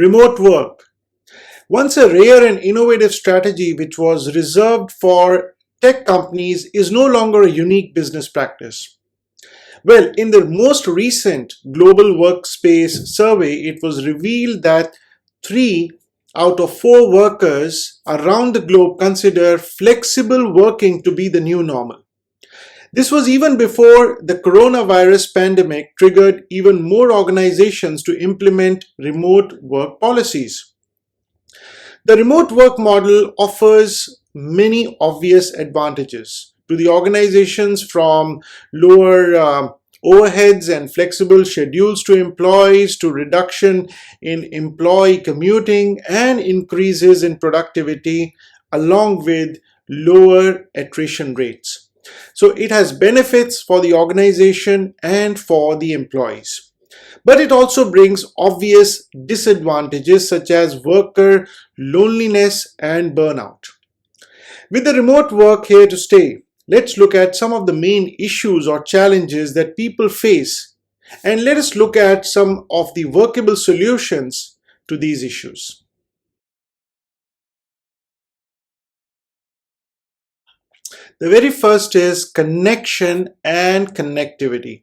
Remote work. Once a rare and innovative strategy which was reserved for tech companies is no longer a unique business practice. Well, in the most recent global workspace survey, it was revealed that 3 out of 4 workers around the globe consider flexible working to be the new normal. This was even before the coronavirus pandemic triggered even more organizations to implement remote work policies. The remote work model offers many obvious advantages to the organizations, from lower overheads and flexible schedules to employees, to reduction in employee commuting and increases in productivity, along with lower attrition rates. So it has benefits for the organization and for the employees. But it also brings obvious disadvantages such as worker loneliness and burnout. With the remote work here to stay, let's look at some of the main issues or challenges that people face, and let us look at some of the workable solutions to these issues. The very first is connection and connectivity.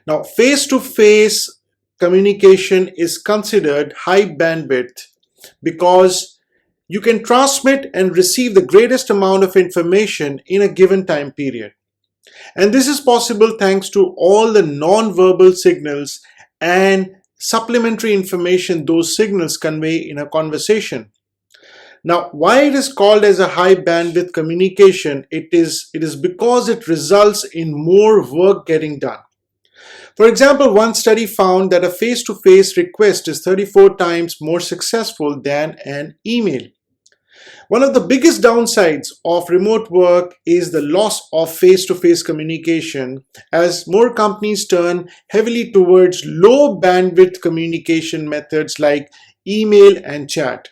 Now, face-to-face communication is considered high bandwidth because you can transmit and receive the greatest amount of information in a given time period. And this is possible thanks to all the non-verbal signals and supplementary information those signals convey in a conversation. Now, why it is called as a high bandwidth communication, it is because it results in more work getting done. For example, one study found that a face-to-face request is 34 times more successful than an email. One of the biggest downsides of remote work is the loss of face-to-face communication, as more companies turn heavily towards low bandwidth communication methods like email and chat.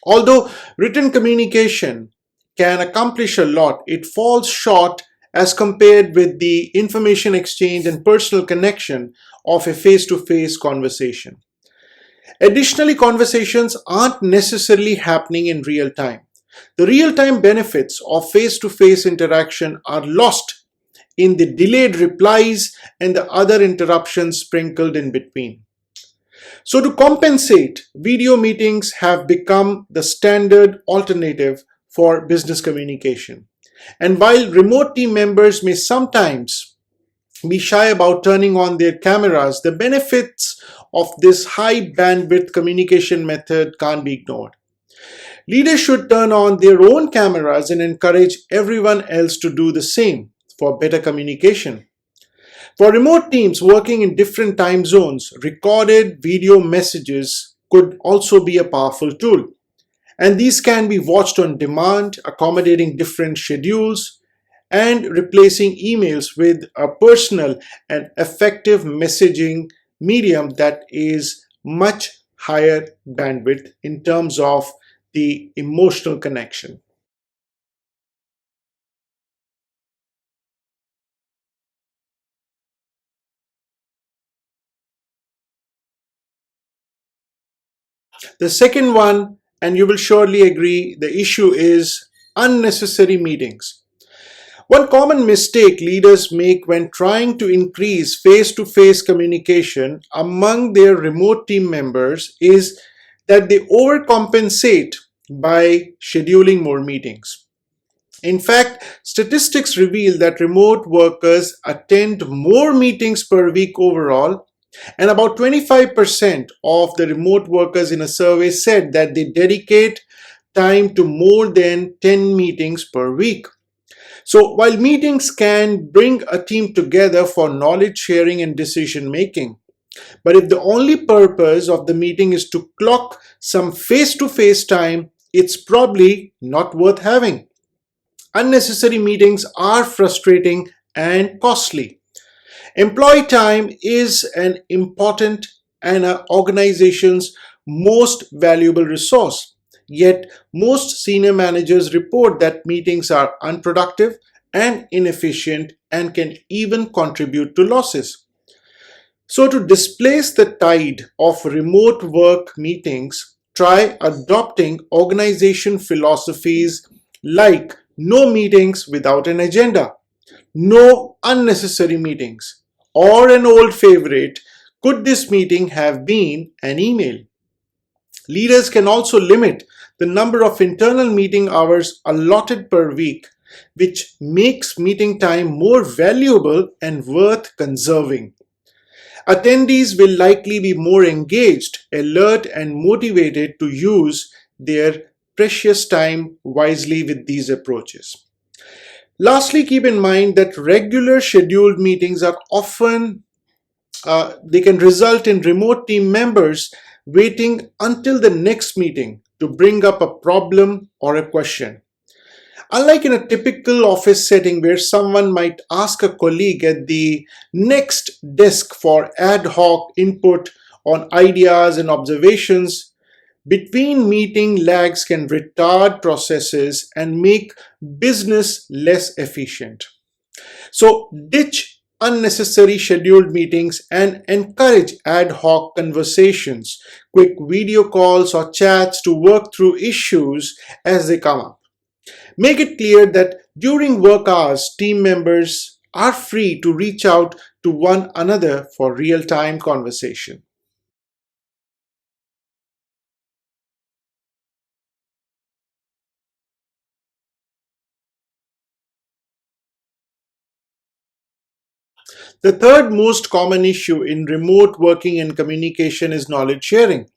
Although written communication can accomplish a lot, it falls short as compared with the information exchange and personal connection of a face-to-face conversation. Additionally, conversations aren't necessarily happening in real time. The real-time benefits of face-to-face interaction are lost in the delayed replies and the other interruptions sprinkled in between. So to compensate, video meetings have become the standard alternative for business communication. And while remote team members may sometimes be shy about turning on their cameras, the benefits of this high bandwidth communication method can't be ignored. Leaders should turn on their own cameras and encourage everyone else to do the same for better communication. For remote teams working in different time zones, recorded video messages could also be a powerful tool. And these can be watched on demand, accommodating different schedules and replacing emails with a personal and effective messaging medium that is much higher bandwidth in terms of the emotional connection. The second one, and you will surely agree, the issue is unnecessary meetings. One common mistake leaders make when trying to increase face-to-face communication among their remote team members is that they overcompensate by scheduling more meetings. In fact, statistics reveal that remote workers attend more meetings per week overall, and about 25% of the remote workers in a survey said that they dedicate time to more than 10 meetings per week. So while meetings can bring a team together for knowledge sharing and decision making, but if the only purpose of the meeting is to clock some face-to-face time, it's probably not worth having. Unnecessary meetings are frustrating and costly. Employee time is an important and an organization's most valuable resource. Yet, most senior managers report that meetings are unproductive and inefficient and can even contribute to losses. So, to displace the tide of remote work meetings, try adopting organization philosophies like no meetings without an agenda, no unnecessary meetings, or an old favorite, could this meeting have been an email? Leaders can also limit the number of internal meeting hours allotted per week, which makes meeting time more valuable and worth conserving. Attendees will likely be more engaged, alert, and motivated to use their precious time wisely with these approaches. Lastly, keep in mind that regular scheduled meetings are often they can result in remote team members waiting until the next meeting to bring up a problem or a question. Unlike in a typical office setting where someone might ask a colleague at the next desk for ad hoc input on ideas and observations, between meeting lags can retard processes and make business less efficient. So, ditch unnecessary scheduled meetings and encourage ad hoc conversations, quick video calls, or chats to work through issues as they come up. Make it clear that during work hours, team members are free to reach out to one another for real time conversation. The third most common issue in remote working and communication is knowledge sharing.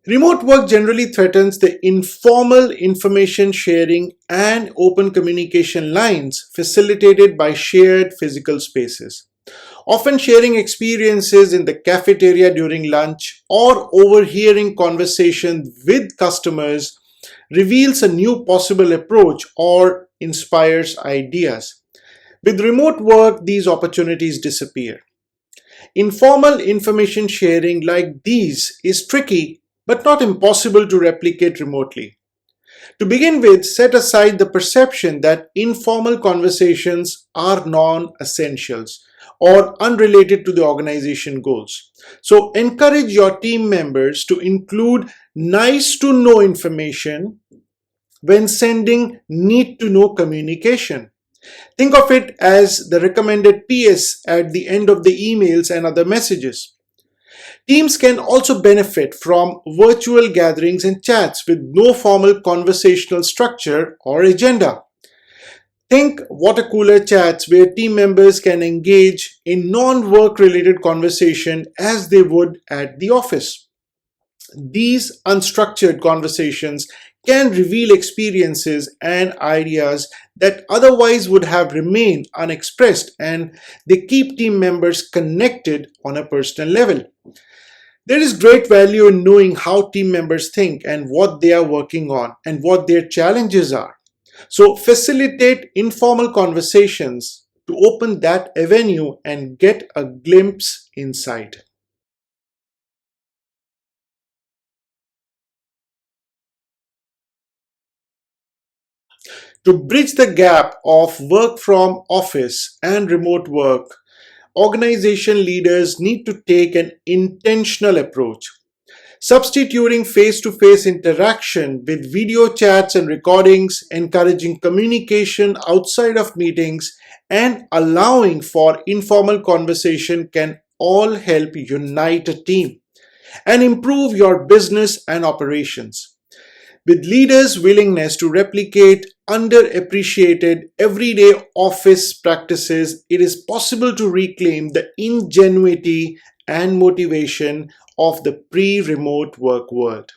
Remote work generally threatens the informal information sharing and open communication lines facilitated by shared physical spaces. Often sharing experiences in the cafeteria during lunch or overhearing conversations with customers reveals a new possible approach or inspires ideas. With remote work, these opportunities disappear. Informal information sharing like these is tricky but not impossible to replicate remotely. To begin with, set aside the perception that informal conversations are non essentials or unrelated to the organization goals. So, encourage your team members to include nice to know information when sending need to know communication. Think of it as the recommended PS at the end of the emails and other messages. Teams can also benefit from virtual gatherings and chats with no formal conversational structure or agenda. Think water cooler chats where team members can engage in non work related conversation as they would at the office. These unstructured conversations can reveal experiences and ideas that otherwise would have remained unexpressed, and they keep team members connected on a personal level. There is great value in knowing how team members think and what they are working on and what their challenges are. So, facilitate informal conversations to open that avenue and get a glimpse inside. To bridge the gap of work from office and remote work, organization leaders need to take an intentional approach. Substituting face to face interaction with video chats and recordings, encouraging communication outside of meetings, and allowing for informal conversation can all help unite a team and improve your business and operations. With leaders' willingness to replicate underappreciated everyday office practices, it is possible to reclaim the ingenuity and motivation of the pre-remote work world.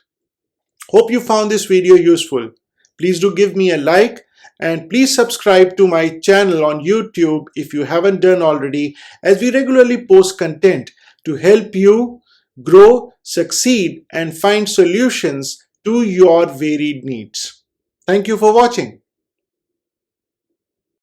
Hope you found this video useful. Please do give me a like and please subscribe to my channel on YouTube if you haven't done already, as we regularly post content to help you grow, succeed, and find solutions to your varied needs. Thank you for watching.